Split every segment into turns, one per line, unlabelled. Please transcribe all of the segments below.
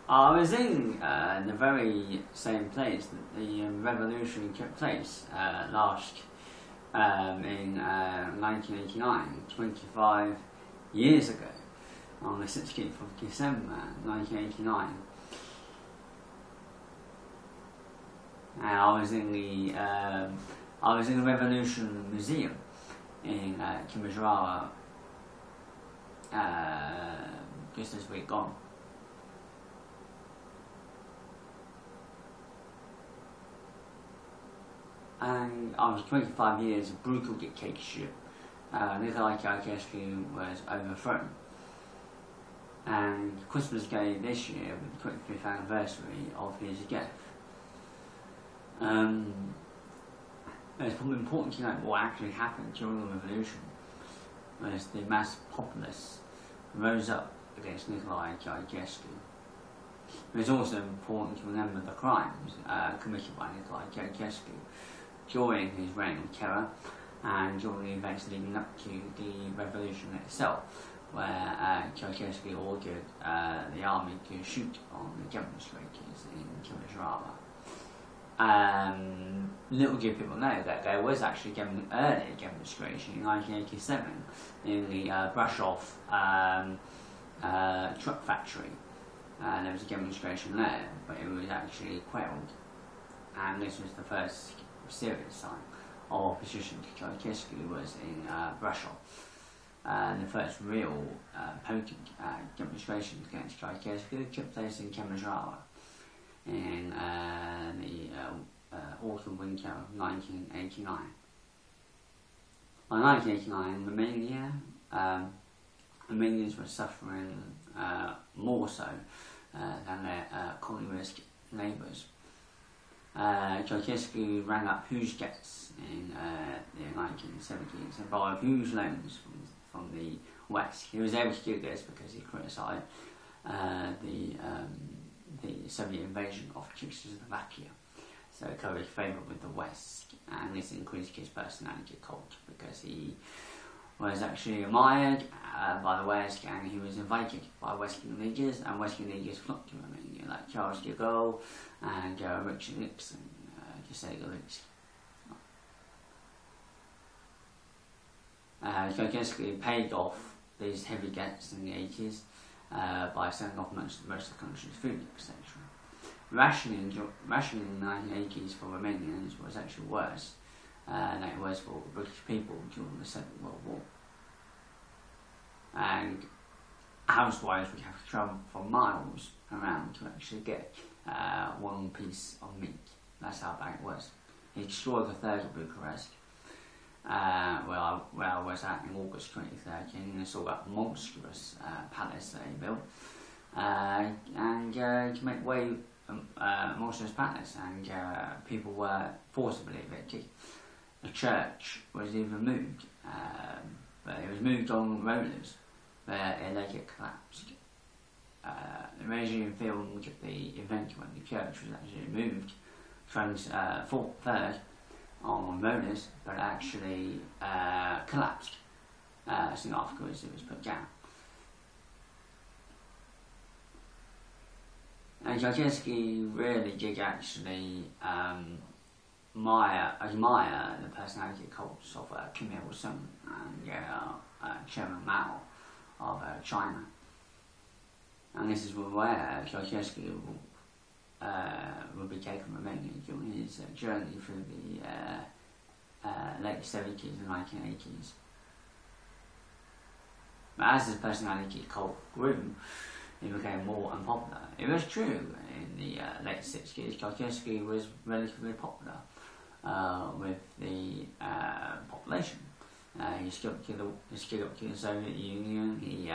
I was in the very same place that the revolution took place last in 1989, 25 years ago, on the 16th of December 1989. And I was in the Revolution Museum in Timisoara just this week gone. And after 25 years of brutal dictatorship, Nicolae Ceausescu was overthrown. And Christmas Day this year, with the 25th anniversary of his death, it's probably important to note what actually happened during the revolution, as the mass populace rose up against Nicolae Ceausescu. It is also important to remember the crimes committed by Nicolae Ceausescu during his reign of terror and during the events leading up to the revolution itself, where Ceausescu ordered the army to shoot on the demonstrators in Timisoara. Little do people know that there was actually an early demonstration in 1987 in the Brasov truck factory. There was a demonstration there, but it was actually quelled, and this was the first serious sign of opposition to Ceausescu was in Brasov. The first real potent demonstrations against Ceausescu took place in Timisoara in the autumn-winter of 1989. By 1989, Romania, Romanians were suffering more so than their communist neighbours. Ceausescu rang up huge debts in the 1970s and borrowed huge loans from the West. He was able to do this because he criticised the Soviet invasion of Czechoslovakia, so he covered favour with the West, and this increased his personality cult because he was actually admired by the West, and he was invited by Western leaders, and Western leaders flocked to Romania, like Charles de Gaulle and Richard Nixon, to say the least. Ceausescu paid off these heavy debts in the 80s by selling off most of the country's food, etc. Rationing in the 1980s for Romanians was actually worse than it was for the British people during the Second World War. And housewives would have to travel for miles around to actually get one piece of meat. That's how bad it was. He destroyed the third of Bucharest, where I was at in August 2013, and I saw that monstrous palace that he built. And to make way monstrous palace, and people were forcibly evicted. The church was even moved, but it was moved on rollers, where it later collapsed. The Romanian filmed the event when the church was actually moved, third on rollers, but it actually collapsed soon afterwards. It was put down. And Ceausescu really did actually admire the personality cults of Kim Il-sung and Chairman Mao of China. And this is where Ceausescu will be taking Romania during his journey through the late 70s and 1980s. But as his personality cult grew, he became more unpopular. It was true in the late 60s, Ceausescu was relatively popular with the population. He stood up to the Soviet Union. He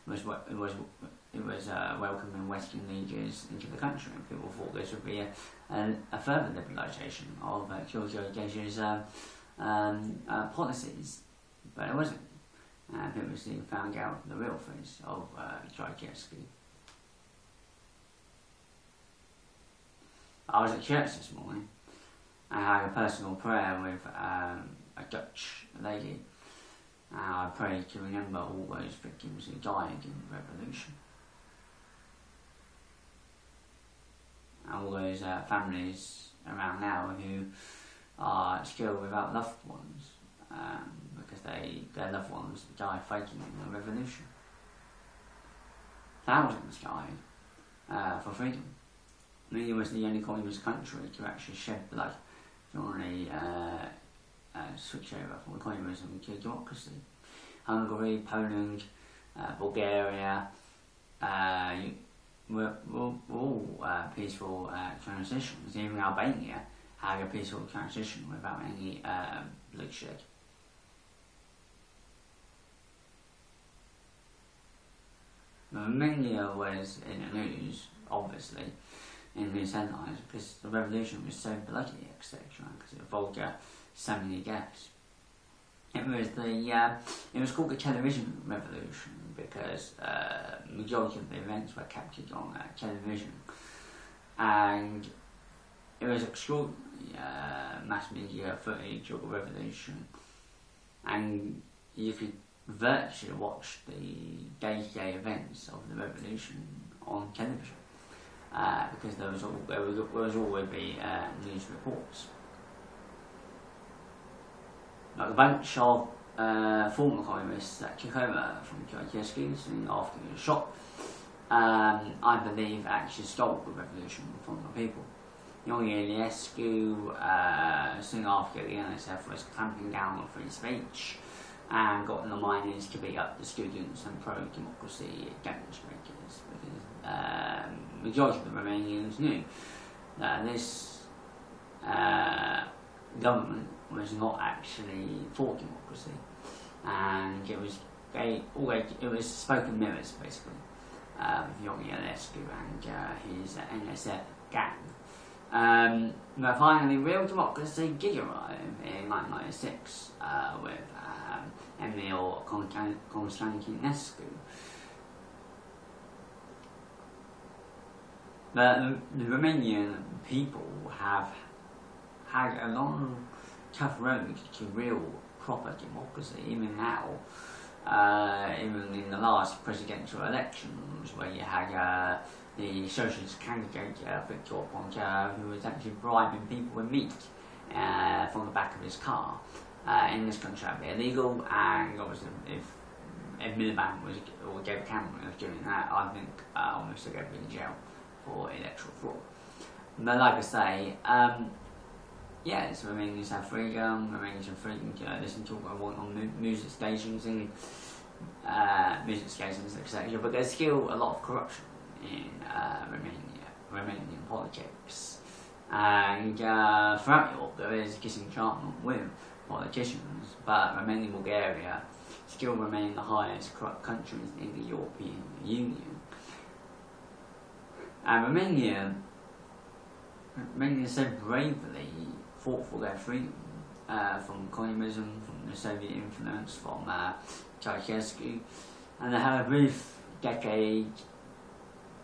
was welcoming Western leaders into the country, and people thought this would be a further liberalisation of Ceausescu's policies, but it wasn't. And people soon found out the real face of Ceausescu. I was at church this morning. I had a personal prayer with a Dutch lady. I prayed to remember all those victims who died in the revolution. and all those families around now who are still without loved ones because their loved ones died fighting in the revolution. Thousands died for freedom. Romania was the only communist country to actually shed blood during a switch over from communism to democracy. Hungary, Poland, Bulgaria were all peaceful transitions. Even Albania had a peaceful transition without any bloodshed. Romania was in the news, obviously, in these headlines because the revolution was so bloody, etc. Because it involved so many deaths. It was called the television revolution because majority of the events were captured on television, and it was extraordinary mass media footage of the revolution, and you could virtually watch the day-to-day events of the revolution on television because there was always be news reports. Like a bunch of former communists that took over from Ceausescu soon after he was shot, I believe actually stole the revolution from the people. Ceausescu, soon after the NSF was clamping down on free speech and got the miners to beat up the students and pro-democracy demonstrators because majority of the Romanians knew that this government was not actually for democracy, and it was smoke and mirrors basically with Ceausescu and his NSF gang. But finally, real democracy did arrive in 1996 with Emil Constantinescu. The Romanian people have had a long, tough road to real, proper democracy, even now. Even in the last presidential elections, where you had the socialist candidate Victor Ponta, who was actually bribing people with meat from the back of his car. In this country, that would be illegal, and obviously, if Miliband or David Cameron was doing that, I think almost they're going to be in jail for electoral fraud. But like I say, yes, Romanians have freedom. Romanians have freedom to listen to what I want on music stations and etc. But there's still a lot of corruption in Romanian politics, and throughout Europe there is disenchantment with politicians. But Romania and Bulgaria still remain the highest corrupt countries in the European Union. And Romania so bravely fought for their freedom from communism, from the Soviet influence, from Ceausescu, and they had a brief decade,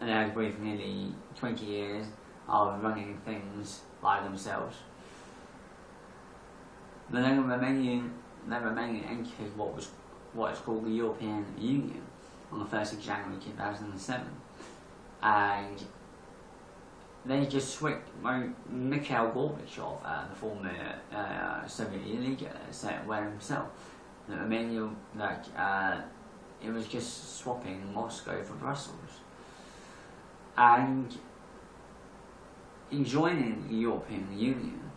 and they had a brief nearly 20 years of running things by themselves. But then Romania entered what is called the European Union on the 1st of January 2007, and they just switched. Mikhail Gorbachev, the former Soviet leader, said well himself that Romania, it was just swapping Moscow for Brussels. And in joining the European Union,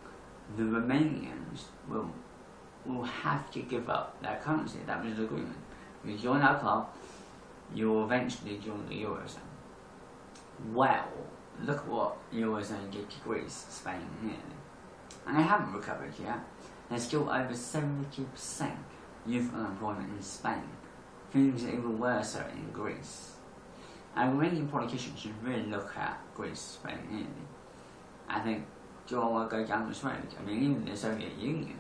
the Romanians will have to give up their currency. That was the agreement. If you join our club, you will eventually join the Eurozone. Well, look at what Eurozone did to Greece, Spain, nearly. And they haven't recovered yet. There's still over 70% youth unemployment in Spain. Things are even worse in Greece. And Romanian politicians should really look at Greece, Spain, nearly. I think, do I want to go down this road? I mean, even the Soviet Union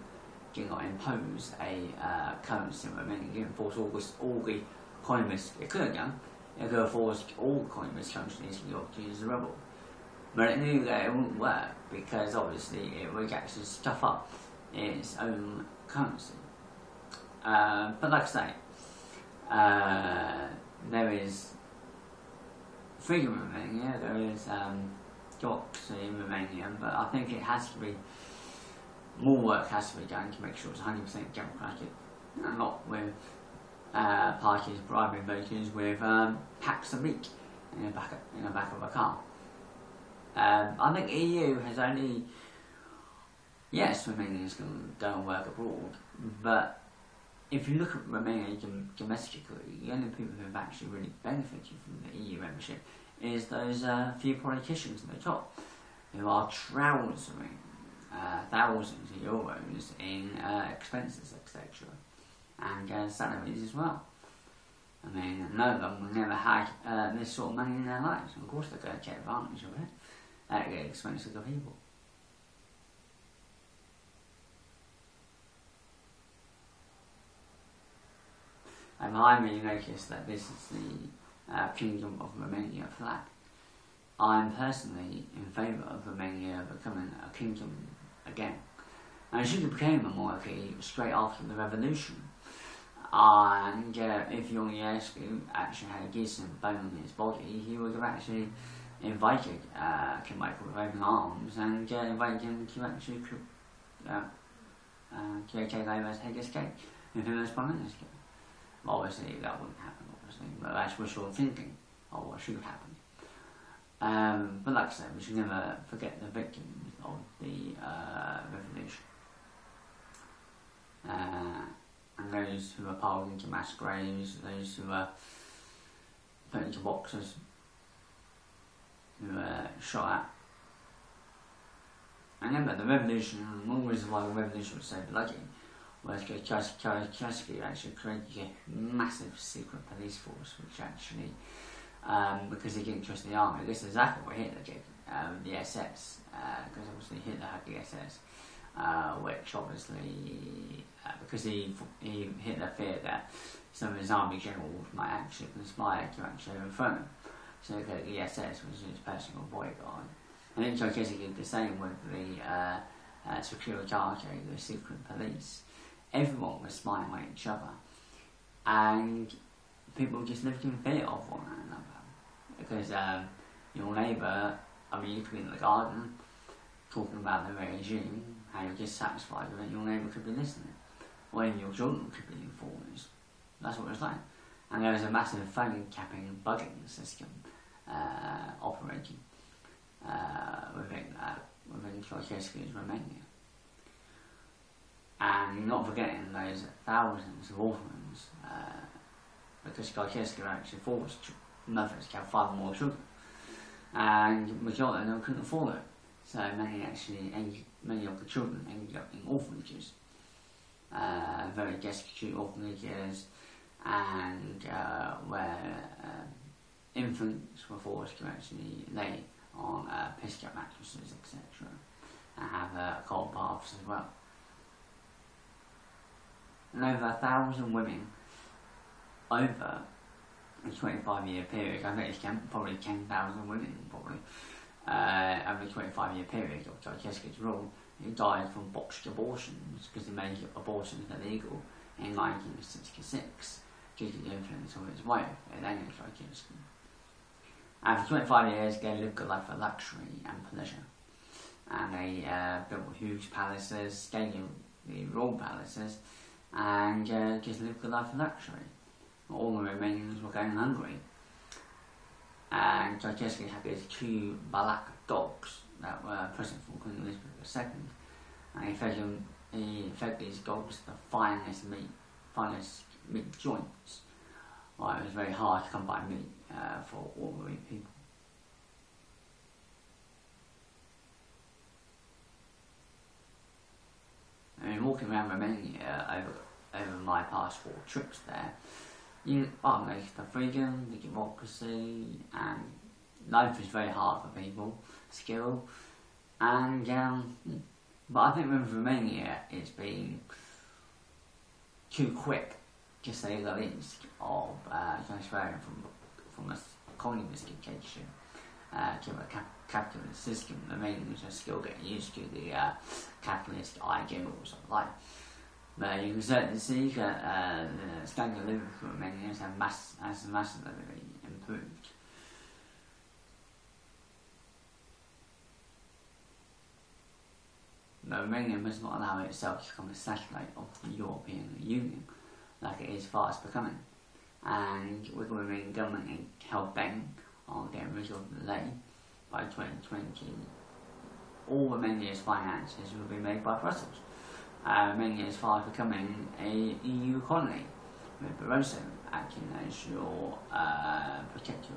did not impose a currency in Romania. It didn't force all the communists. It could have done. It could have forced all the communist countries in Europe to use the ruble. But it knew that it wouldn't work because obviously it would actually stuff up its own currency. But like I say, there is freedom in Romania, there is democracy in Romania, but I think it has to be, more work has to be done to make sure it's 100% democratic, and not with parties bribing voters with packs of meat in the back of a car. I think EU has only, yes, Romanians can go and work abroad, but if you look at Romania domestically, the only people who have actually really benefited from the EU membership is those few politicians at the top, who are trouncing thousands of euros in expenses, etc. and salaries as well. I mean, none of them will never had this sort of money in their lives. Of course they're going to take advantage of it at the expense of the people. And I really noticed that this is the Kingdom of Romania flag. I'm personally in favour of Romania becoming a kingdom again. And she became a monarchy straight after the revolution. And if Ionescu actually had a decent bone in his body, he would have actually invited King Michael with open arms and invited him to actually take over as head of state with him as Prime Minister. Obviously that wouldn't happen, obviously, but that's wishful thinking of what should happen. But like I said, we should never forget the victims of the revolution. And those who were piled into mass graves, those who were put into boxes, who were shot at. I remember the revolution, and one reason why the revolution was so bloody was because Ceausescu actually created a massive secret police force, which actually, because he didn't trust the army, this is exactly what Hitler did, the SS, because obviously Hitler had the SS, which obviously, because Hitler feared that some of his army generals might actually conspire to actually overthrow him, so that the SS was his personal bodyguard. And then Ceausescu did the same with the Securitate, the secret police. Everyone was spying on each other, and people just lived in fear of one another, because your neighbour, I mean, you could be in the garden talking about the regime, how you're dissatisfied with it, your neighbour could be listening, or even your children could be informers. That's what it was like. And there was a massive phone tapping bugging system operating within Ceausescu's Romania. And not forgetting those thousands of orphans, because Ceausescu actually forced mothers to have 5 more children, and the majority of them couldn't afford it. So many of the children ended up in orphanages, very destitute orphanages, and where infants were forced to actually lay on piss-up mattresses, etc., and have cold baths as well. And over 1,000 women over a 25-year period, I think it's probably 10,000 women probably, over a 25-year period of Ceausescu's rule, who died from botched abortions because he made abortions illegal in 1966 due to the influence of his wife, Elena Ceausescu. And for 25 years they lived a life of luxury and pleasure. And they built huge palaces, stayed in the royal palaces, and just lived a life of luxury. All the Romanians were going hungry. And Ceausescu had these 2 black dogs that were present from Queen Elizabeth II, and he fed these dogs the finest meat joints. Well, it was very hard to come by meat for ordinary people. I mean, walking around Romania over my past 4 trips there, you notice the freedom, the democracy, and life is very hard for people, skill, and but I think with Romania it's been too quick, to say the least, of transferring from a communist dictatorship to a capitalist system. The Romanians are still getting used to the capitalist ideals of life. But you can certainly see that the standard of living for Romanians has massively improved. Romania must not allow itself to become a satellite of the European Union, like it is fast becoming. And with the Romanian government hell-bent on getting rid of the delay by 2020, all Romania's finances will be made by Brussels. Romania is fast becoming a EU colony, with Barroso acting as your protector.